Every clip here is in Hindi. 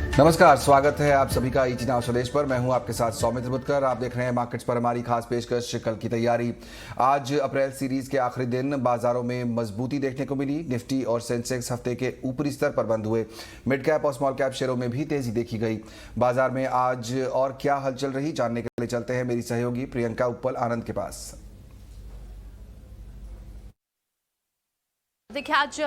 नमस्कार, स्वागत है आप सभी का ईटी नाउ स्वदेश पर। मैं हूं आपके साथ सौमित्र बुतकर। आप देख रहे हैं मार्केट्स पर हमारी खास पेशकश कल की तैयारी। आज अप्रैल सीरीज के आखिरी दिन बाजारों में मजबूती देखने को मिली। निफ्टी और सेंसेक्स हफ्ते के ऊपरी स्तर पर बंद हुए। मिड कैप और स्मॉल कैप शेयरों में भी तेजी देखी गई। बाजार में आज और क्या हलचल रही, जानने के लिए चलते हैं मेरी सहयोगी प्रियंका उप्पल आनंद के पास। देखिए आज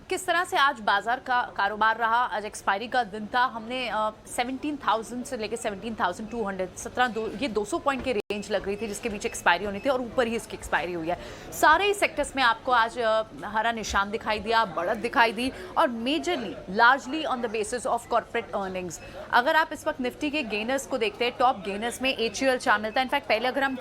किस तरह से आज बाजार का कारोबार रहा। आज एक्सपायरी का दिन था। हमने 17,000 से लेकर 17,200 ये 200 पॉइंट के रेंज लग रही थी जिसके बीच एक्सपायरी होनी थी और ऊपर ही इसकी एक्सपायरी हुई है। सारे ही सेक्टर्स में आपको आज हरा निशान दिखाई दिया, बढ़त दिखाई दी और majorly largely on the basis of corporate earnings. अगर आप इस वक्त निफ्टी के गेनर्स को देखते हैं, टॉप गेनर्स में HUL शामिल था। इनफैक्ट पहले अगर हम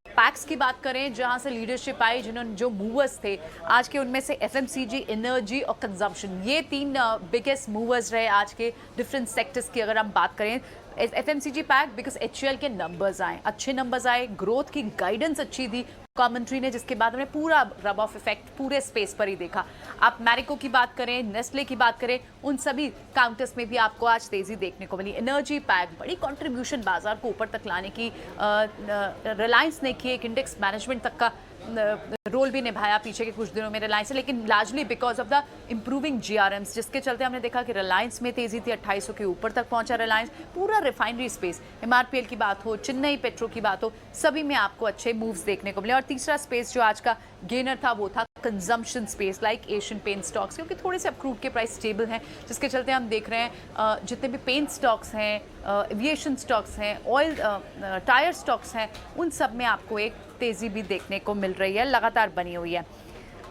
पैक्स की बात करें जहां से लीडरशिप आई, जिन्होंने जो मूवर्स थे आज के, उनमें से FMCG, एनर्जी और कंजम्पशन, ये तीन बिगेस्ट मूवर्स रहे आज के डिफरेंट सेक्टर्स की। अगर हम बात करें FMCG पैक, बिकॉज HUL के नंबर्स आए, अच्छे नंबर्स आए, ग्रोथ की गाइडेंस अच्छी थी कमेंट्री ने, जिसके बाद हमने पूरा रब ऑफ इफेक्ट पूरे स्पेस पर ही देखा। आप मैरिको की बात करें, नेस्ले की बात करें, उन सभी काउंटर्स में भी आपको आज तेजी देखने को मिली। एनर्जी पैक बड़ी कंट्रीब्यूशन बाजार को ऊपर तक लाने की रिलायंस ने की, एक इंडेक्स मैनेजमेंट तक का रोल भी निभाया पीछे के कुछ दिनों में रिलायंस, लेकिन largely because of the improving GRMs, जिसके चलते हमने देखा कि रिलायंस में तेजी थी। 2800 के ऊपर तक पहुंचा रिलायंस। पूरा रिफाइनरी स्पेस, MRPL की बात हो, चेन्नई पेट्रो की बात हो, सभी में आपको अच्छे मूव्स देखने को मिले। और तीसरा स्पेस जो आज का गेनर था वो था consumption space, like Asian paint stocks, क्योंकि थोड़े से अब क्रूड के प्राइस स्टेबल हैं, जिसके चलते हम देख रहे हैं जितने भी पेंट स्टॉक्स हैं, एविएशन स्टॉक्स हैं, ऑयल टायर स्टॉक्स हैं, उन सब में आपको एक तेजी भी देखने को मिल रही है, लगातार बनी हुई है।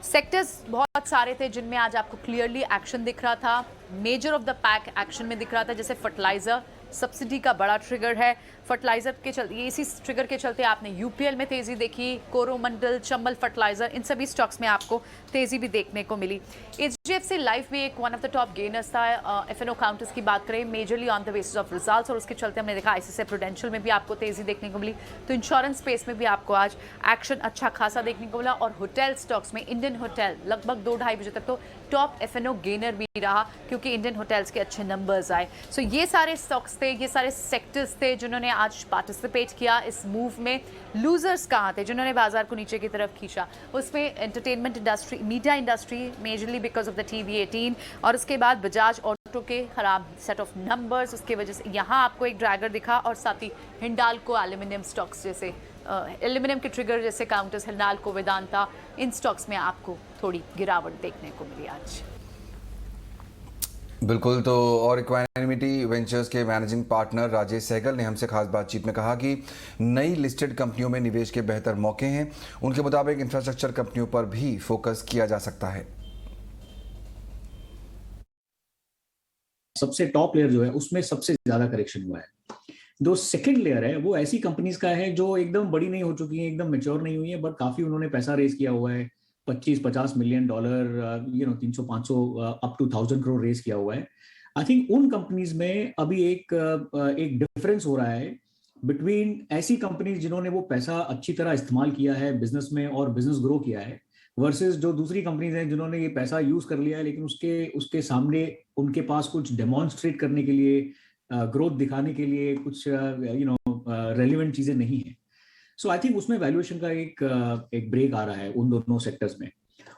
सेक्टर्स बहुत सारे थे जिनमें आज आपको क्लियरली एक्शन दिख रहा था। Measure of the pack action में दिख रहा था, जैसे फर्टिलाइजर सब्सिडी का बड़ा ट्रिगर है। फर्टिलाइजर के चलते, इसी ट्रिगर के चलते आपने UPL में तेजी देखी, कोरोमंडल, चंबल फर्टिलाइजर, इन सभी स्टॉक्स में आपको तेजी भी देखने को मिली। HDFC लाइफ भी एक one of the top gainers था। FNO काउंटर्स की बात करें, majorly on the basis of results, और उसके चलते हमने देखा ICICI प्रूडेंशियल में भी आपको तेजी देखने को मिली। तो इंश्योरेंस स्पेस में भी आपको आज एक्शन अच्छा खासा देखने को मिला। और होटल स्टॉक्स में इंडियन होटल लगभग 2-2:30 बजे तक तो टॉप FNO गेनर भी रहा, क्योंकि इंडियन होटल्स के अच्छे नंबर्स आए। सो ये सारे स्टॉक्स थे, ये सारे सेक्टर्स थे जिन्होंने आज पार्टिसिपेट किया इस मूव में। लूजर्स कहाँ थे जिन्होंने बाजार को नीचे की तरफ खींचा? उसमें entertainment industry, media industry, majorly because of the TV18, और उसके बाद बजाज ऑटो के खराब सेट ऑफ नंबर्स, उसकी वजह से यहाँ आपको एक ड्रैगर दिखा। और साथ ही हिंडाल्को एल्यूमिनियम स्टॉक्स जैसे एल्यूमिनियम के ट्रिगर जैसे काउंटर्स, हिंडाल्को, वेदांता, इन स्टॉक्स में आपको थोड़ी गिरावट देखने को मिली आज। बिल्कुल। तो और इक्वानिमिटी वेंचर्स के मैनेजिंग पार्टनर राजेश सहगल ने हमसे खास बातचीत में कहा कि नई लिस्टेड कंपनियों में निवेश के बेहतर मौके हैं। उनके मुताबिक इंफ्रास्ट्रक्चर कंपनियों पर भी फोकस किया जा सकता है। सबसे टॉप लेयर जो है उसमें सबसे ज्यादा करेक्शन हुआ है। जो सेकंड लेयर है वो ऐसी कंपनीज का है जो एकदम बड़ी नहीं हो चुकी है, एकदम मैच्योर नहीं हुई है, बट काफी उन्होंने पैसा रेज किया हुआ है। 25-50 million dollar, 300-500 up to 1000 crore raise किया हुआ है। आई थिंक उन कंपनीज में अभी एक डिफरेंस हो रहा है बिटवीन ऐसी कंपनीज जिन्होंने वो पैसा अच्छी तरह इस्तेमाल किया है बिजनेस में और बिजनेस ग्रो किया है, वर्सेस जो दूसरी कंपनीज हैं जिन्होंने ये पैसा यूज कर लिया है लेकिन उसके उसके सामने उनके पास कुछ डेमोन्स्ट्रेट करने के लिए, ग्रोथ दिखाने के लिए कुछ रेलिवेंट चीजें नहीं है। सो आई थिंक उसमें वैल्यूएशन का एक ब्रेक आ रहा है उन दोनों सेक्टर्स में।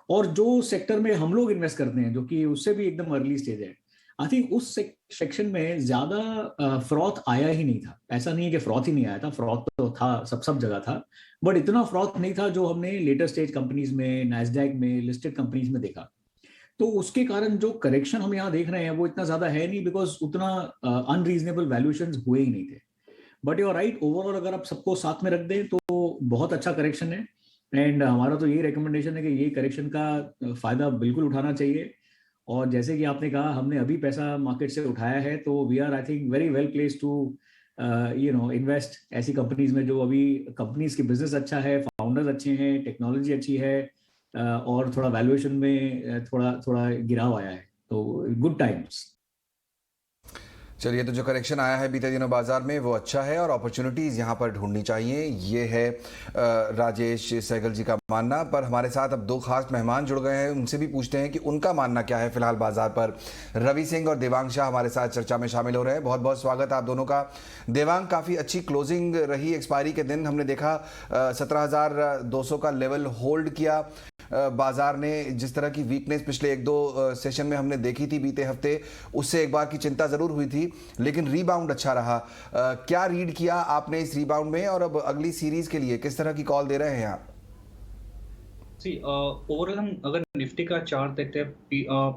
और जो सेक्टर में हम लोग इन्वेस्ट करते हैं जो कि उससे भी एकदम अर्ली स्टेज है, आई थिंक उस सेक्शन में ज्यादा फ्रॉथ आया ही नहीं था। ऐसा नहीं है कि फ्रॉथ ही नहीं आया था, फ्रॉथ तो था, सब जगह था, बट इतना फ्रॉथ नहीं था जो हमने लेटर स्टेज कंपनीज में, नैस्डैक में, लिस्टेड कंपनीज में देखा। तो उसके कारण जो करेक्शन हम यहाँ देख रहे हैं वो इतना ज्यादा है नहीं, बिकॉज उतना अनरीजनेबल वैल्यूएशंस हुए ही नहीं थे। But you are right, overall अगर आप सबको साथ में रख दें तो बहुत अच्छा करेक्शन है। एंड हमारा तो ये रिकमेंडेशन है कि ये करेक्शन का फायदा बिल्कुल उठाना चाहिए। और जैसे कि आपने कहा, हमने अभी पैसा मार्केट से उठाया है, तो we are I think very well place to invest ऐसी कंपनीज में जो अभी कंपनीज की बिजनेस अच्छा है, फाउंडर्स अच्छे हैं, टेक्नोलॉजी अच्छी है, और थोड़ा वैल्यूएशन में थोड़ा थोड़ा गिराव आया है, तो गुड टाइम्स। चलिए, तो जो करेक्शन आया है बीते दिनों बाजार में वो अच्छा है और अपॉर्चुनिटीज़ यहाँ पर ढूंढनी चाहिए, ये है राजेश सहगल जी का मानना। पर हमारे साथ अब दो खास मेहमान जुड़ गए हैं, उनसे भी पूछते हैं कि उनका मानना क्या है फिलहाल बाजार पर। रवि सिंह और देवांग शाह हमारे साथ चर्चा में शामिल हो रहे हैं। बहुत बहुत स्वागत आप दोनों का। देवांग, काफ़ी अच्छी क्लोजिंग रही एक्सपायरी के दिन, हमने देखा 17,200 का लेवल होल्ड किया बाजार ने। जिस तरह की वीकनेस पिछले एक दो सेशन में हमने देखी थी बीते हफ्ते, उससे एक बार की चिंता जरूर हुई थी, लेकिन रीबाउंड अच्छा रहा। क्या रीड किया आपने इस रीबाउंड में और अब अगली सीरीज के लिए किस तरह की कॉल दे रहे हैं आप? ओवरऑल हम अगर निफ्टी का चार्ट देखते हैं,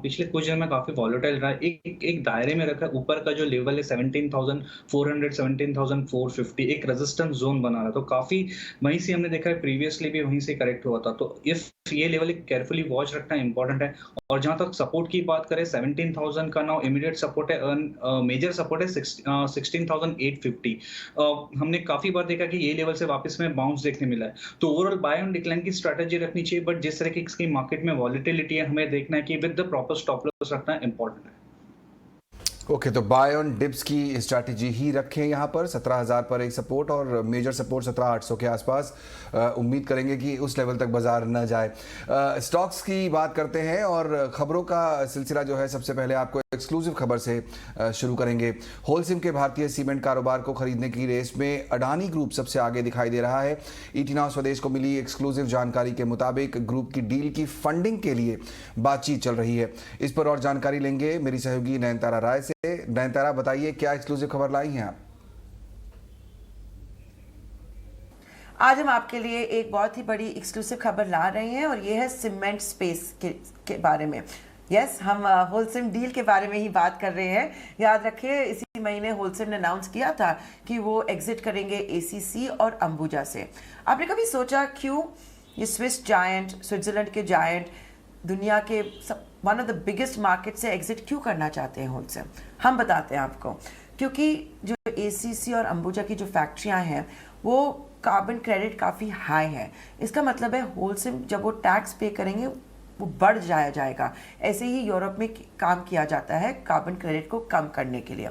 पिछले कुछ दिन में काफी वॉलेटाइल रहा है। एक दायरे में रखा है। ऊपर का जो लेवल है 17,400 17,450 एक रेजिस्टेंस जोन बना रहा है, तो काफी वहीं से हमने देखा है, प्रीवियसली भी वहीं से करेक्ट हुआ था। तो इफ ये लेवल केयरफुली वॉच रखना इंपॉर्टेंट है। और जहां तक सपोर्ट की बात करें, 17,000 का नाउ इमीडिएट सपोर्ट है, मेजर सपोर्ट है 16,850। हमने काफी बार देखा कि ये लेवल से वापस में बाउंस देखने मिला है। तो ओवरऑल बाय ऑन डिक्लाइन की स्ट्रेटेजी रखनी चाहिए, बट जिस तरह की इसकी मार्केट में वॉलेटिलिटी है, हमें देखना है कि with the proper stop loss रखना इंपॉर्टेंट है। ओके, तो बाय ऑन डिप्स की स्ट्रैटेजी ही रखें यहाँ पर। 17,000 पर एक सपोर्ट और मेजर सपोर्ट 17,800 के आसपास। उम्मीद करेंगे कि उस लेवल तक बाजार न जाए। स्टॉक्स की बात करते हैं और खबरों का सिलसिला जो है, सबसे पहले आपको एक्सक्लूसिव खबर से शुरू करेंगे। होलसिम के भारतीय सीमेंट कारोबार को खरीदने की रेस में अडानी ग्रुप सबसे आगे दिखाई दे रहा है। ईटी नाउ स्वदेश को मिली एक्सक्लूसिव जानकारी के मुताबिक ग्रुप की डील की फंडिंग के लिए बातचीत चल रही है। इस पर और जानकारी लेंगे मेरी सहयोगी नयनतारा राय से। नयनतारा, बताइए क्या एक्सक्लूसिव खबर लाई हैं आप? आज हम आपके लिए एक बहुत ही बड़ी एक्सक्लूसिव खबर ला रहे हैं और ये है सीमेंट स्पेस के बारे में। यस, हम होलसिम डील के बारे में ही बात कर रहे हैं। याद रखिए, इसी महीने होलसिम ने अनाउंस किया था कि वो एग्जिट करेंगे एसीसी और अंबुजा से। आपने कभी सोचा क्यों ये स्विस जायंट, स्विट्जरलैंड के जायंट, दुनिया के one of the biggest market से एग्जिट क्यों करना चाहते हैं होलसिम? हम बताते हैं आपको। क्योंकि जो एसीसी और अंबुजा की जो फैक्ट्रियां हैं वो कार्बन क्रेडिट काफ़ी हाई है। इसका मतलब है होलसिम जब वो टैक्स पे करेंगे वो बढ़ जाएगा। ऐसे ही यूरोप में काम किया जाता है कार्बन क्रेडिट को कम करने के लिए।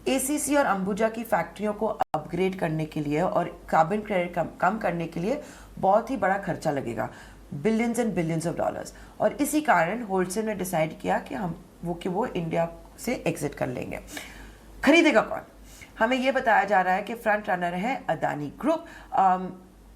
एसीसी और अंबुजा की फैक्ट्रियों को अपग्रेड करने के लिए और कार्बन क्रेडिट कम करने के लिए बहुत ही बड़ा खर्चा लगेगा, billions and billions of dollars. और इसी कारण होलसेल ने डिसाइड किया कि वो इंडिया से एग्जिट कर लेंगे। खरीदेगा कौन? हमें ये बताया जा रहा है कि फ्रंट रनर है अदानी ग्रुप।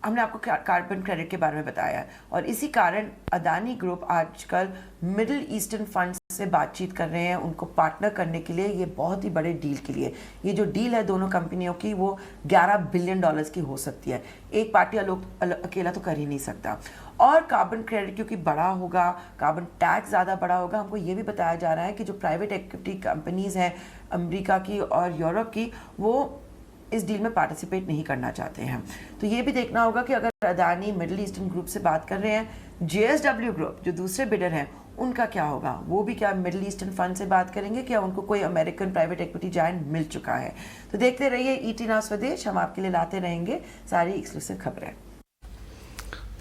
हमने आपको कार्बन क्रेडिट के बारे में बताया है और इसी कारण अदानी ग्रुप आजकल मिडिल ईस्टर्न फंड्स से बातचीत कर रहे हैं उनको पार्टनर करने के लिए, ये बहुत ही बड़े डील के लिए। ये जो डील है दोनों कंपनियों की वो 11 बिलियन डॉलर्स की हो सकती है। एक पार्टी अकेला तो कर ही नहीं सकता। और कार्बन क्रेडिट क्योंकि बड़ा होगा, कार्बन टैक्स ज़्यादा बड़ा होगा, हमको ये भी बताया जा रहा है कि जो प्राइवेट इक्विटी कंपनीज़ हैं अमेरिका की और यूरोप की, वो इस डील में पार्टिसिपेट नहीं करना चाहते हैं। तो ये भी देखना होगा कि अगर अदानी मिडिल ईस्टर्न ग्रुप से बात कर रहे हैं, JSW ग्रुप जो दूसरे बिडर हैं उनका क्या होगा? वो भी क्या मिडिल ईस्टर्न फंड से बात करेंगे? क्या उनको कोई अमेरिकन प्राइवेट इक्विटी जायंट मिल चुका है? तो देखते रहिए ईटी नाउ स्वदेश, हम आपके लिए लाते रहेंगे सारी एक्सक्लूसिव खबरें।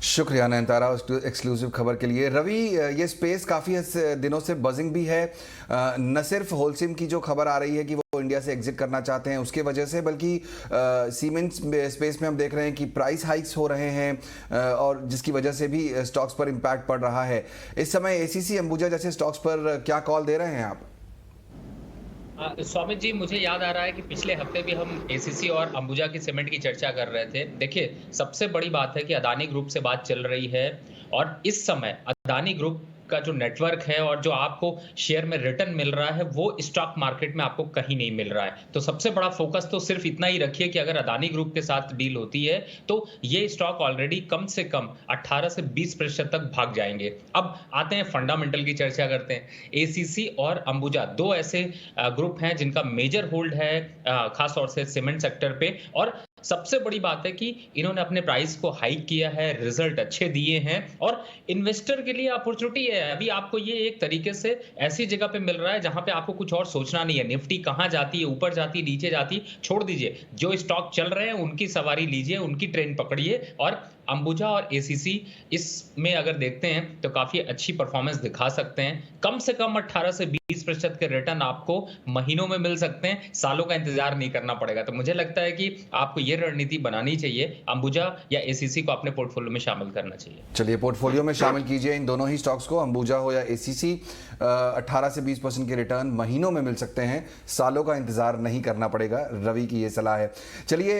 शुक्रिया नयनतारा एक्सक्लूसिव खबर के लिए। रवि, ये स्पेस काफ़ी दिनों से बजिंग भी है, न सिर्फ होलसिम की जो खबर आ रही है कि वो इंडिया से एग्जिट करना चाहते हैं उसके वजह से, बल्कि सीमेंट स्पेस में हम देख रहे हैं कि प्राइस हाइक्स हो रहे हैं और जिसकी वजह से भी स्टॉक्स पर इम्पैक्ट पड़ रहा है। इस समय एसीसी, अंबुजा जैसे स्टॉक्स पर क्या कॉल दे रहे हैं आप? स्वामित जी, मुझे याद आ रहा है कि पिछले हफ्ते भी हम एसीसी और अंबुजा की सीमेंट की चर्चा कर रहे थे। देखिए, सबसे बड़ी बात है कि अदानी ग्रुप से बात चल रही है और इस समय अदानी ग्रुप का जो नेटवर्क है और जो आपको शेयर में रिटर्न मिल रहा है वो स्टॉक मार्केट में आपको कहीं नहीं मिल रहा है। तो सबसे बड़ा फोकस तो सिर्फ इतना ही रखिए कि अगर अदानी ग्रुप के साथ डील होती है तो ये स्टॉक ऑलरेडी कम से कम 18 से 20% तक भाग जाएंगे। अब आते हैं फंडामेंटल की चर्चा करते हैं। एसीसी और अंबुजा दो ऐसे ग्रुप हैं जिनका मेजर होल्ड है खासतौर से सीमेंट सेक्टर पे, और सबसे बड़ी बात है कि इन्होंने अपने प्राइस को हाइक किया है, रिजल्ट अच्छे दिए हैं और इन्वेस्टर के लिए अपॉर्चुनिटी है। अभी आपको ये एक तरीके से ऐसी जगह पे मिल रहा है जहां पे आपको कुछ और सोचना नहीं है। निफ्टी कहां जाती है, ऊपर जाती, नीचे जाती, छोड़ दीजिए। जो स्टॉक चल रहे हैं उनकी सवारी लीजिए, उनकी ट्रेन पकड़िए और अंबुजा और एसीसी इसमें अगर देखते हैं तो काफी अच्छी परफॉर्मेंस दिखा सकते हैं। कम से कम 18 से 20% के रिटर्न आपको महीनों में मिल सकते हैं, सालों का इंतजार नहीं करना पड़ेगा। तो मुझे लगता है कि आपको ये रणनीति बनानी चाहिए, अंबुजा या एसीसी को अपने पोर्टफोलियो में शामिल करना चाहिए। चलिए पोर्टफोलियो में शामिल कीजिए इन दोनों ही स्टॉक्स को, अंबुजा हो या एसीसी। 18 से 20% के रिटर्न महीनों में मिल सकते हैं, सालों का इंतजार नहीं करना पड़ेगा, रवि की ये सलाह है। चलिए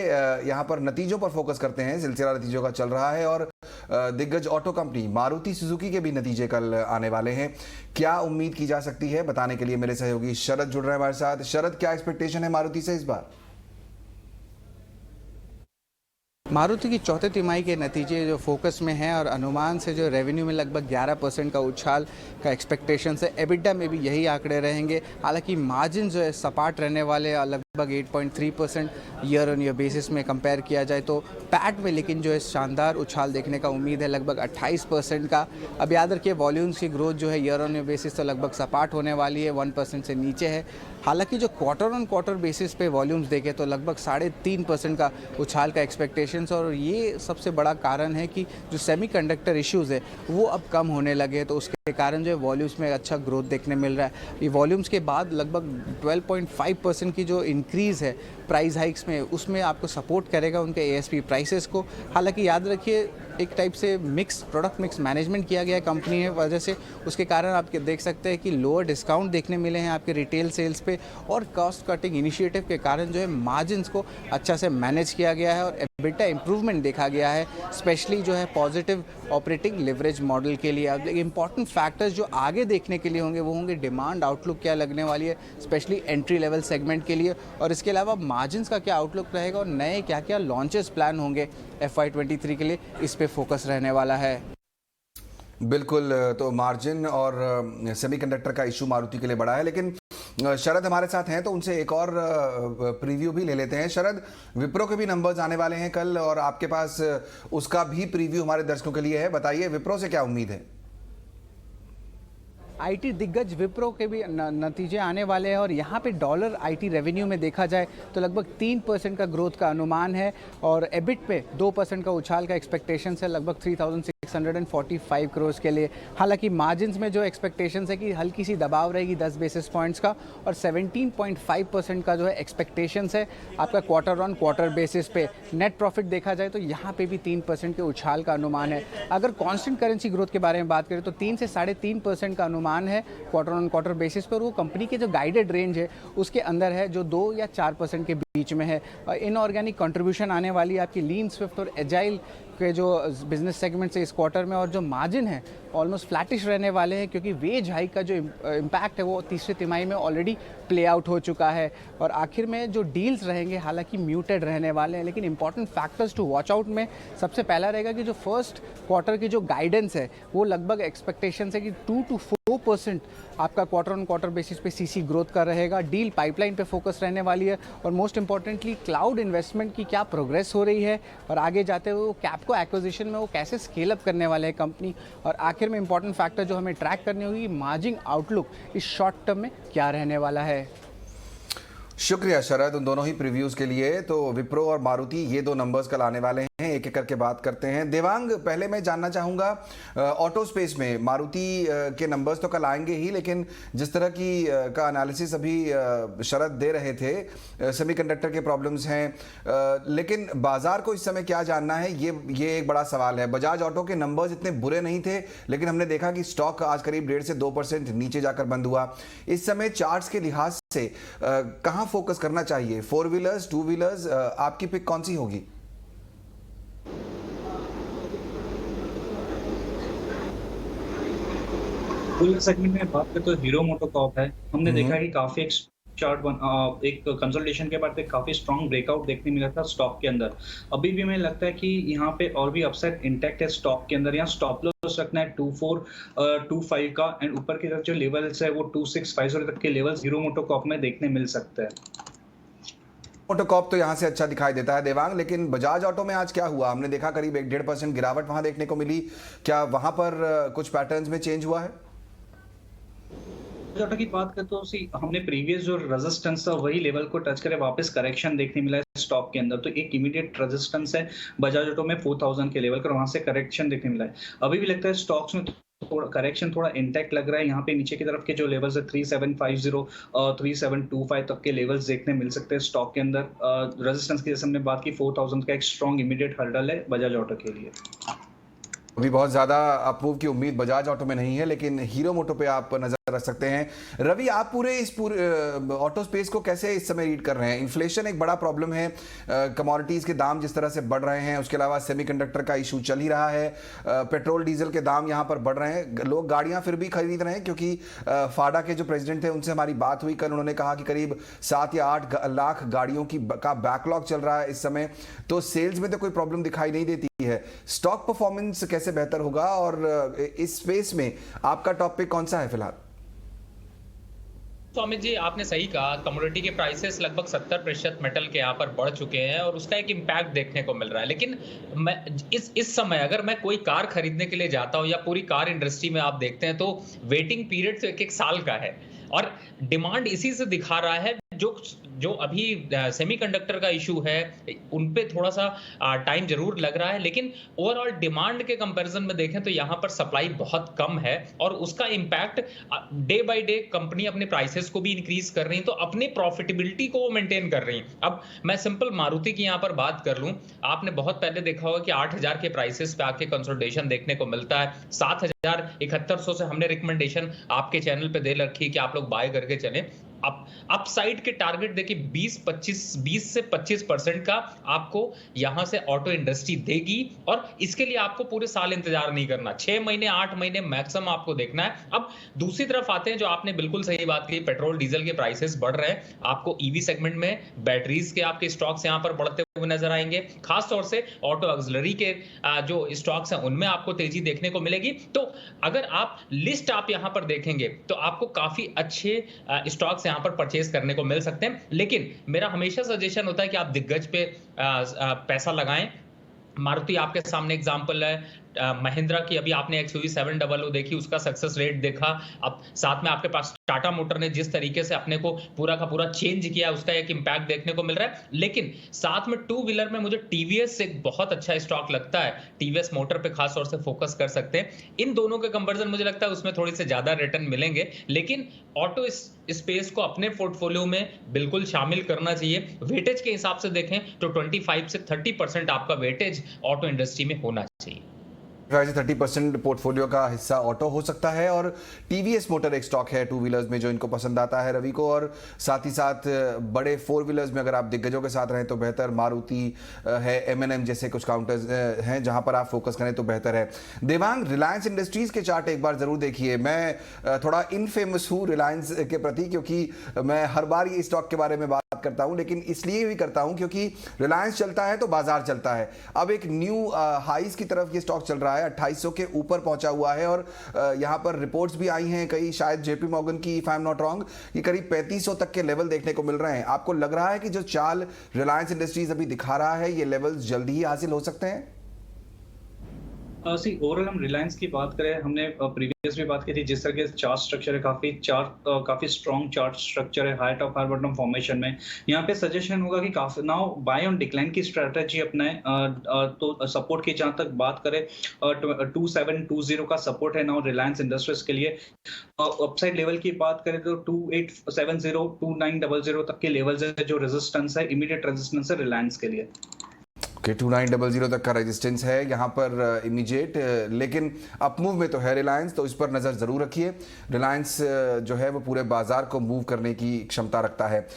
यहाँ पर नतीजों पर फोकस करते हैं। सिलसिला नतीजों का चल रहा है और दिग्गज ऑटो कंपनी मारुति सुजुकी के भी नतीजे कल आने वाले हैं। क्या उम्मीद की जा सकती है, बताने के लिए मेरे सहयोगी शरद जुड़ रहे हैं हमारे साथ। शरद, क्या एक्सपेक्टेशन है मारुति से इस बार? मारुति की चौथे तिमाही के नतीजे जो फोकस में हैं और अनुमान से जो रेवेन्यू में लगभग 11% का उछाल का एक्सपेक्टेशन है, एबिटा में भी यही आंकड़े रहेंगे। हालांकि मार्जिन जो है सपाट रहने वाले, लगभग 8.3% ईयर ऑन ईयर बेसिस में कंपेयर किया जाए तो। पैट में लेकिन जो है शानदार उछाल देखने का उम्मीद है, लगभग 28% का। अब याद रखिए वॉल्यूम्स की ग्रोथ जो है ईयर ऑन ईयर बेसिस तो लगभग सपाट होने वाली है, 1% से नीचे है। हालांकि जो क्वार्टर ऑन क्वार्टर बेसिस पे वॉल्यूम्स देखें तो लगभग 3.5% का उछाल का एक्सपेक्टेशंस, और ये सबसे बड़ा कारण है कि जो सेमीकंडक्टर इश्यूज़ है वो अब कम होने लगे, तो उसके कारण जो है वॉल्यूम्स में अच्छा ग्रोथ देखने मिल रहा है। ये वॉल्यूम्स के बाद लगभग 12.5% की जो इंक्रीज़ है प्राइस हाइक्स में, उसमें आपको सपोर्ट करेगा उनके एएसपी प्राइसेस को। हालांकि याद रखिए एक टाइप से मिक्स प्रोडक्ट मिक्स मैनेजमेंट किया गया है कंपनी की वजह से, उसके कारण आप देख सकते हैं कि लोअर डिस्काउंट देखने मिले हैं आपके रिटेल सेल्स पे, और कॉस्ट कटिंग इनिशिएटिव के कारण जो है मार्जिन्स को अच्छा से मैनेज किया गया है और एबिटा इंप्रूवमेंट देखा गया है, स्पेशली जो है पॉजिटिव ऑपरेटिंग लेवरेज मॉडल के लिए। अब इंपॉर्टेंट फैक्टर्स जो आगे देखने के लिए होंगे वो होंगे डिमांड आउटलुक क्या लगने वाली है, स्पेशली एंट्री लेवल सेगमेंट के लिए, और इसके अलावा मार्जिन्स का क्या आउटलुक रहेगा और नए क्या क्या लॉन्चेस प्लान होंगे FY23 के लिए, इस पे फोकस रहने वाला है। बिल्कुल, तो मार्जिन और सेमीकंडक्टर का इशू मारुति के लिए बड़ा है। लेकिन शरद हमारे साथ हैं तो उनसे एक और प्रीव्यू भी ले लेते हैं। शरद, विप्रो के भी नंबर्स आने वाले हैं कल और आपके पास उसका भी प्रीव्यू हमारे दर्शकों के लिए है। बताइए विप्रो से क्या उम्मीद है? आईटी दिग्गज विप्रो के भी नतीजे आने वाले हैं और यहाँ पे डॉलर आईटी रेवेन्यू में देखा जाए तो लगभग 3% का ग्रोथ का अनुमान है, और एबिट पे 2% का उछाल का एक्सपेक्टेशन है लगभग 3,645 करोड़ के लिए। हालांकि मार्जिन्स में जो एक्सपेक्टेशन है कि हल्की सी दबाव रहेगी 10 बेसिस पॉइंट्स का, और 17.5% का जो है एक्सपेक्टेशन है आपका क्वार्टर ऑन क्वार्टर बेसिस पे। नेट प्रॉफिट देखा जाए तो यहाँ पे भी 3% के उछाल का अनुमान है। अगर कॉन्स्टेंट करेंसी ग्रोथ के बारे में बात करें तो 3 से 3.5% का अनुमान है क्वार्टर ऑन क्वार्टर बेसिस पर। वो कंपनी के जो गाइडेड रेंज है उसके अंदर है, जो 2 या 4% के बीच में है। इनऑर्गेनिक कंट्रीब्यूशन आने वाली है आपकी लीन, स्विफ्ट और एजाइल के जो बिजनेस सेगमेंट से इस क्वार्टर में, और जो मार्जिन है ऑलमोस्ट फ्लैटिश रहने वाले हैं क्योंकि वेज हाइक का जो इम्पैक्ट है वो तीसरी तिमाही में ऑलरेडी प्ले आउट हो चुका है। और आखिर में जो डील्स रहेंगे हालांकि म्यूटेड रहने वाले हैं, लेकिन important factors to watch out में सबसे पहला रहेगा कि जो फर्स्ट क्वार्टर की जो गाइडेंस है वो लगभग एक्सपेक्टेशन है कि 2 to 4% आपका क्वार्टर ऑन क्वार्टर बेसिस पे सीसी ग्रोथ का रहेगा। डील पाइपलाइन पे फोकस रहने वाली है, और मोस्ट इंपॉर्टेंटली क्लाउड इन्वेस्टमेंट की क्या प्रोग्रेस हो रही है, और आगे जाते हुए वो कैपको एक्विजिशन में वो कैसे स्केल अप करने वाले हैं कंपनी। और आखिर में इंपॉर्टेंट फैक्टर जो हमें ट्रैक करनी होगी, मार्जिन आउटलुक इस शॉर्ट टर्म में क्या रहने वाला है। शुक्रिया शरद उन दोनों ही प्रीव्यूज के लिए। तो विप्रो और मारुति ये 2 नंबर्स कल आने वाले हैं, एक एक करके बात करते हैं। देवांग, पहले मैं जानना चाहूँगा ऑटो स्पेस में मारुति के नंबर्स तो कल आएंगे ही, लेकिन जिस तरह की का एनालिसिस अभी शरद दे रहे थे, सेमीकंडक्टर के प्रॉब्लम्स हैं, लेकिन बाजार को इस समय क्या जानना है, ये एक बड़ा सवाल है। बजाज ऑटो के नंबर्स इतने बुरे नहीं थे, लेकिन हमने देखा कि स्टॉक आज करीब 1.5 से 2% नीचे जाकर बंद हुआ। इस समय चार्ट्स के लिहाज से कहाँ फोकस करना चाहिए? 4 व्हीलर्स, 2 व्हीलर्स, आपकी पिक कौन सी होगी? फुल सेगमेंट में बात करें तो हीरो मोटोकॉर्प है। हमने देखा है कि काफी एक कंसोलिडेशन के बाद एक काफी स्ट्रॉन्ग ब्रेकआउट देखने मिला था स्टॉक के अंदर। अभी भी मुझे लगता है कि यहाँ पे और भी अपसाइड इंटैक्ट है स्टॉक के अंदर। यहाँ स्टॉप लॉस रखना है 2425 का, एंड ऊपर की तरफ जो लेवल्स है वो 2650 तक के लेवल्स हीरो मोटोकॉर्प में देखने मिल सकते हैं। मोटोकॉर्प तो यहाँ से अच्छा दिखाई देता है देवांग, लेकिन बजाज ऑटो में आज क्या हुआ? हमने देखा करीब 1.5% गिरावट वहां देखने को मिली। क्या वहां पर कुछ पैटर्न्स में चेंज हुआ है? ऑटो की बात करें तो हमने प्रीवियस जो रेजिस्टेंस था वही लेवल को टच करे वापस करेक्शन देखने मिला है स्टॉक के अंदर। तो एक इमीडिएट रेजिस्टेंस है बजाज ऑटो में 4000 के लेवल पर, वहां से करेक्शन देखने मिला है। अभी भी लगता है स्टॉक्स में थोड़ा करेक्शन थोड़ा इंटैक्ट लग रहा है। यहाँ पे नीचे की तरफ के जो लेवल्स है 3750 और 3725 तक के लेवल्स देखने मिल सकते हैं स्टॉक के अंदर। रेजिस्टेंस की जैसे हमने बात की 4000 का एक स्ट्रॉन्ग इमीडिएट हर्डल है बजाज ऑटो के लिए। अभी बहुत ज़्यादा अपमूव की उम्मीद बजाज ऑटो में नहीं है, लेकिन हीरो मोटो पे आप नजर रख सकते हैं। रवि, आप इस पूरे ऑटो स्पेस को कैसे इस समय रीड कर रहे हैं? इन्फ्लेशन एक बड़ा प्रॉब्लम है, कमोडिटीज़ के दाम जिस तरह से बढ़ रहे हैं, उसके अलावा सेमीकंडक्टर का इशू चल ही रहा है, पेट्रोल डीजल के दाम यहाँ पर बढ़ रहे हैं, लोग गाड़ियाँ फिर भी खरीद रहे हैं क्योंकि फाडा के जो प्रेसिडेंट थे उनसे हमारी बात हुई कल, उन्होंने कहा कि करीब 7 या 8 लाख गाड़ियों का बैकलॉग चल रहा है इस समय, तो सेल्स में तो कोई प्रॉब्लम दिखाई नहीं देती है। स्टॉक परफॉर्मेंस कैसे बेहतर होगा और इस स्पेस में आपका टॉप पिक कौन सा है फिलहाल? तो अमित जी, आपने सही कहा, कमोडिटी के प्राइसेस लगभग 70% मेटल के यहाँ पर बढ़ चुके हैं और उसका एक इम्पैक्ट देखने को मिल रहा है। लेकिन मैं इस समय अगर मैं कोई कार खरीदने के लिए जाता हूँ या पूरी कार इंडस्ट्री में आप देखते हैं तो वेटिंग पीरियड तो एक साल का है और डिमांड इसी से दिखा रहा है। जो अभी सेमीकंडक्टर का इशू है उन पे थोड़ा सा टाइम जरूर लग रहा है, लेकिन ओवरऑल डिमांड के कंपैरिजन में देखें तो यहाँ पर सप्लाई बहुत कम है और उसका impact day by day company अपने प्राइसेस को भी इंक्रीज कर रही है, तो अपनी प्रॉफिटेबिलिटी को वो मेंटेन कर रही है। अब मैं सिंपल मारुति की यहाँ पर बात कर लूं, आपने बहुत पहले देखा होगा कि 8000 के प्राइसेस पे आके कंसोलिडेशन देखने को मिलता है। 7100 से हमने रिकमेंडेशन आपके चैनल पे दे रखी है कि आप लोग बाय करके चलें। अपसाइड के टारगेट देखिए 20 से 25% का आपको यहां से ऑटो इंडस्ट्री देगी और इसके लिए आपको पूरे साल इंतजार नहीं करना, 6 महीने 8 महीने मैक्सिमम आपको देखना है। अब दूसरी तरफ आते हैं, जो आपने बिल्कुल सही बात की, पेट्रोल डीजल के प्राइसेस बढ़ रहे हैं, आपको ईवी सेगमेंट में बैटरीज के आपके स्टॉक्स यहां पर बढ़ते हुए नजर आएंगे, खासतौर से ऑटो ऑक्सिलरी के जो स्टॉक्स हैं उनमें आपको तेजी देखने को मिलेगी। तो अगर आप लिस्ट आप यहां पर देखेंगे तो आपको काफी अच्छे स्टॉक्स यहां पर परचेज करने को मिल सकते हैं। लेकिन मेरा हमेशा सजेशन होता है कि आप दिग्गज पे पैसा लगाएं। मारुति आपके सामने एग्जांपल है, महिंद्रा की अभी आपने XUV 700 देखी, उसका सक्सेस रेट देखा। अब साथ में आपके पास टाटा मोटर ने जिस तरीके से अपने को पूरा का पूरा चेंज किया, उसका एक इंपैक्ट देखने को मिल रहा है। लेकिन साथ में टू व्हीलर में मुझे टीवीएस एक बहुत अच्छा स्टॉक लगता है, टीवीएस मोटर पे खास तौर से फोकस कर सकते हैं। इन दोनों के कंपैरिजन मुझे लगता है उसमें थोड़ी से ज्यादा रिटर्न मिलेंगे, लेकिन ऑटो स्पेस को अपने पोर्टफोलियो में बिल्कुल शामिल करना चाहिए। वेटेज के हिसाब से देखें तो 25 से 30% आपका वेटेज ऑटो इंडस्ट्री में होना चाहिए। 30% पोर्टफोलियो का हिस्सा ऑटो हो सकता है और टीवीएस मोटर एक स्टॉक है टू व्हीलर्स में जो इनको पसंद आता है रवि को, और साथ ही साथ बड़े फोर व्हीलर्स में अगर आप दिग्गजों के साथ रहें तो बेहतर, मारुति है, M&M जैसे कुछ काउंटर्स हैं जहां पर आप फोकस करें तो बेहतर है। देवांग, रिलायंस इंडस्ट्रीज के चार्ट एक बार जरूर देखिए। मैं थोड़ा इनफेमस हूँ रिलायंस के प्रति क्योंकि मैं हर बार ये स्टॉक के बारे में बात करता हूं, लेकिन इसलिए भी करता हूं क्योंकि रिलायंस चलता है तो बाजार चलता है। अब एक न्यू हाईज की तरफ ये स्टॉक चल रहा है, 2800 के ऊपर पहुंचा हुआ है और यहां पर रिपोर्ट्स भी आई हैं कई, शायद जेपी मॉर्गन की, if I am not wrong, कि करीब 3500 तक के लेवल देखने को मिल रहे हैं। आपको लग रहा है कि जो चाल रिलायंस इंडस्ट्रीज अभी दिखा रहा है ये लेवल्स जल्दी ही हासिल हो सकते हैं? ओवरऑल हम रिलायंस की बात करें, हमने प्रीवियस भी बात की थी, जिस तरह के चार्ट स्ट्रक्चर है, काफी स्ट्रॉन्ग चार्ट स्ट्रक्चर है, high top high bottom formation में। यहाँ पे सजेशन होगा कि काफी नाउ बाय ऑन डिक्लाइन की स्ट्रेटजी अपनाएं। तो सपोर्ट की जहां तक बात करें 2720 का सपोर्ट है नाउ रिलायंस इंडस्ट्रीज के लिए। अपसाइड लेवल की बात करें तो 2870 2900 तक के लेवल्स है जो रेजिस्टेंस है, इमीडिएट रेजिस्टेंस है रिलायंस के लिए। 2900 तक का रेजिस्टेंस है यहाँ पर इमीडिएट, लेकिन अपमूव में तो है रिलायंस, तो इस पर नज़र ज़रूर रखिए। रिलायंस जो है वो पूरे बाजार को मूव करने की क्षमता रखता है।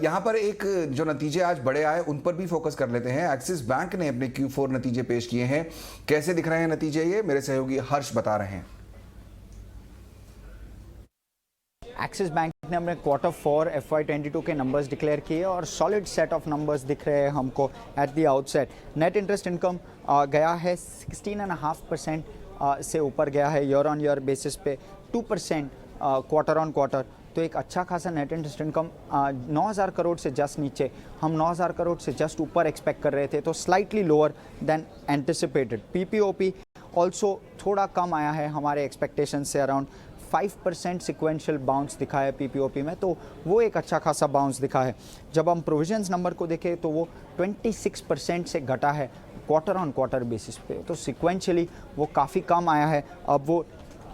यहाँ पर एक जो नतीजे आज बड़े आए उन पर भी फोकस कर लेते हैं। एक्सिस बैंक ने अपने Q4 नतीजे पेश किए हैं, कैसे दिख रहे हैं नतीजे ये मेरे सहयोगी हर्ष बता रहे हैं। एक्सिस बैंक ने अपने Q4 FY22 के नंबर्स डिक्लेयर किए और सॉलिड सेट ऑफ नंबर्स दिख रहे हैं हमको at the outset. Net interest income गया है 16.5% से ऊपर गया है ईयर ऑन ईयर बेसिस पे, 2% क्वार्टर ऑन क्वार्टर, तो एक अच्छा खासा नेट इंटरेस्ट इनकम 9000 करोड़ से जस्ट नीचे, हम 9000 करोड़ से जस्ट ऊपर एक्सपेक्ट कर रहे थे, तो slightly lower than anticipated. PPOP also थोड़ा कम आया है हमारे एक्सपेक्टेशन से, अराउंड 5% सिक्वेंशियल बाउंस दिखा है पीपीओपी में, तो वो एक अच्छा खासा बाउंस दिखा है। जब हम प्रोविजंस नंबर को देखें तो वो 26% से घटा है क्वार्टर ऑन क्वार्टर बेसिस पे, तो सिक्वेंशियली वो काफ़ी कम आया है। अब वो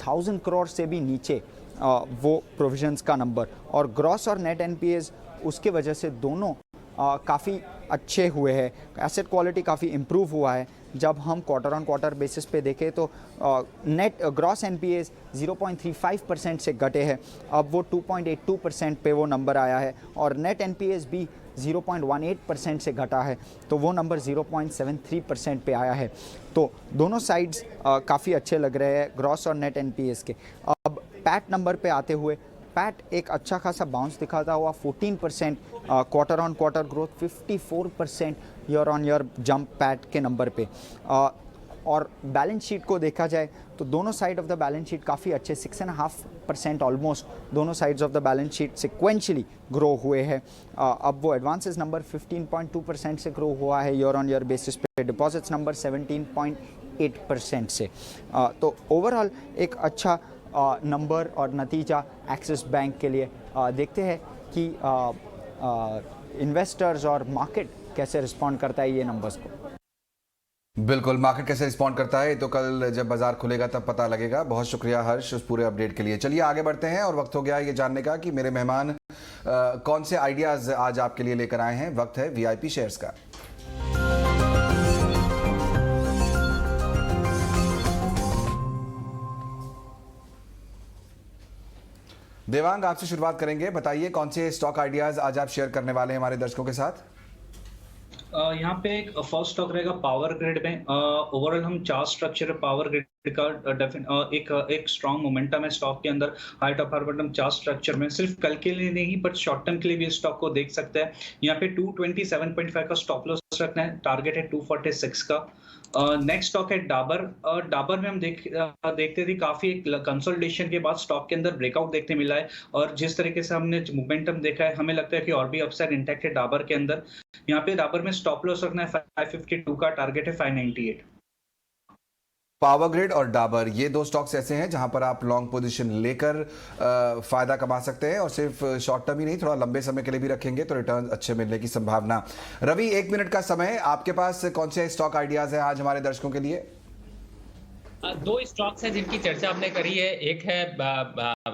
1000 करोड़ से भी नीचे वो प्रोविजंस का नंबर, और ग्रॉस और नेट एनपीएस उसके वजह से दोनों काफ़ी अच्छे हुए हैं। एसेट क्वालिटी काफ़ी इम्प्रूव हुआ है। जब हम क्वार्टर ऑन क्वार्टर बेसिस पे देखें तो नेट ग्रॉस एनपीएस 0.35% से घटे हैं, अब वो 2.82% पे वो नंबर आया है, और नेट एनपीएस भी 0.18% से घटा है, तो वो नंबर 0.73% पे आया है। तो दोनों साइड्स काफ़ी अच्छे लग रहे हैं ग्रॉस और नेट एनपीएस के। अब पैट नंबर पे आते हुए, पैट एक अच्छा खासा बाउंस दिखाता हुआ 14% quarter on quarter growth, 54% year on year jump PAT के नंबर पे। और बैलेंस शीट को देखा जाए तो दोनों side of the balance sheet काफ़ी अच्छे, 6.5% ऑलमोस्ट दोनों sides of the balance sheet sequentially grow हुए हैं। अब वो एडवांसेस नंबर 15.2% से ग्रो हुआ है ईयर ऑन ईयर बेसिस पे, डिपॉजिट्स नंबर 17.8% से। तो ओवरऑल एक अच्छा नंबर और नतीजा एक्सिस बैंक के लिए। देखते हैं कि इन्वेस्टर्स और मार्केट कैसे रिस्पॉन्ड करता है ये नंबर्स को। बिल्कुल, मार्केट कैसे रिस्पॉन्ड करता है तो कल जब बाजार खुलेगा तब पता लगेगा। बहुत शुक्रिया हर्ष उस पूरे अपडेट के लिए। चलिए आगे बढ़ते हैं और वक्त हो गया ये जानने का कि मेरे मेहमान कौन से आइडियाज आज आपके लिए लेकर आए हैं। वक्त है वीआईपी शेयर्स का। देवांग, आपसे शुरुआत करेंगे। बताइए कौन से स्टॉक आइडियाज आज आप शेयर करने वाले हैं हमारे दर्शकों के साथ। यहाँ पे एक फर्स्ट स्टॉक रहेगा पावर ग्रिड में। ओवरऑल हम चार्ट स्ट्रक्चर पावर ग्रिड का एक स्ट्रॉन्ग मोमेंटम है स्टॉक के अंदर। Height of bottom chart structure में सिर्फ कल के लिए नहीं बट शॉर्ट टर्म के लिए भी इस स्टॉक को देख सकते हैं। यहाँ पे 227.5 का स्टॉप लॉस रखना है, टारगेट है 246 का। नेक्स्ट स्टॉक है डाबर। डाबर में हम देखते थे काफी एक कंसोलिडेशन के बाद स्टॉक के अंदर ब्रेकआउट देखने मिला है, और जिस तरीके से हमने मोमेंटम देखा है हमें लगता है कि और भी अपसाइड इंटैक्ट है डाबर के अंदर। यहाँ पे डाबर में स्टॉप लॉस रखना है 552 का, टारगेट है 598। पावर ग्रिड और डाबर ये दो स्टॉक्स ऐसे हैं जहां पर आप लॉन्ग पोजीशन लेकर फायदा कमा सकते हैं, और सिर्फ शॉर्ट टर्म ही नहीं थोड़ा लंबे समय के लिए भी रखेंगे तो रिटर्न अच्छे मिलने की संभावना। रवि, 1 मिनट का समय, आपके पास कौन से स्टॉक आइडियाज हैं आज हमारे दर्शकों के लिए? दो स्टॉक्स हैं जिनकी चर्चा आपने करी है। एक है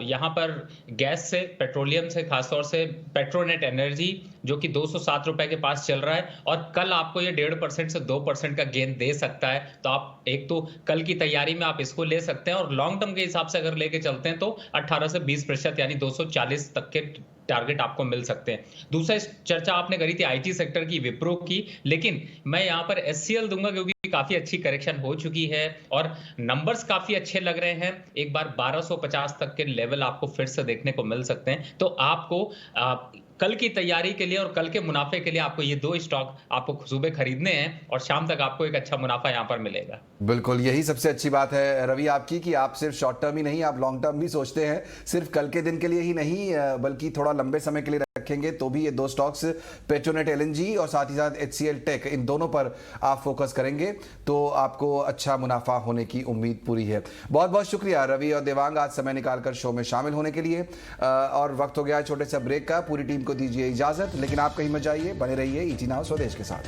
यहाँ पर गैस से, पेट्रोलियम से, खासतौर से पेट्रोनेट एनर्जी जो कि 207 रुपए के पास चल रहा है, और कल आपको ये 1.5% से 2% का गेन दे सकता है। तो आप एक तो कल की तैयारी में आप इसको ले सकते हैं, और लॉन्ग टर्म के हिसाब से अगर लेके चलते हैं तो 18 से 20% यानी 240 तक के टारगेट आपको मिल सकते हैं। दूसरा चर्चा आपने करी थी आईटी सेक्टर की, विप्रो की, लेकिन मैं यहाँ पर एचसीएल दूंगा क्योंकि काफी अच्छी करेक्शन हो चुकी है और नंबर्स काफी अच्छे लग रहे हैं। एक बार 1250 तक के लेवल आपको फिर से देखने को मिल सकते हैं। तो आपको कल की तैयारी के लिए और कल के मुनाफे के लिए आपको ये दो स्टॉक आपको सुबह खरीदने हैं, और शाम तक आपको एक अच्छा मुनाफा यहाँ पर मिलेगा। बिल्कुल, यही सबसे अच्छी बात है रवि आपकी कि आप सिर्फ शॉर्ट टर्म ही नहीं, आप लॉन्ग टर्म भी सोचते हैं। सिर्फ कल के दिन के लिए ही नहीं बल्कि थोड़ा लंबे समय के लिए रखेंगे तो भी ये दो स्टॉक्स पेट्रोनेट एलएनजी और साथ ही साथ एचसीएल टेक, इन दोनों पर आप फोकस करेंगे तो आपको अच्छा मुनाफा होने की उम्मीद पूरी है। बहुत बहुत शुक्रिया रवि और देवांग आज समय निकालकर शो में शामिल होने के लिए। और वक्त हो गया छोटे से ब्रेक का। पूरी टीम को दीजिए इजाजत, लेकिन आप कहीं मत जाइए, बने रहिए ईटी नाउ स्वदेश के साथ।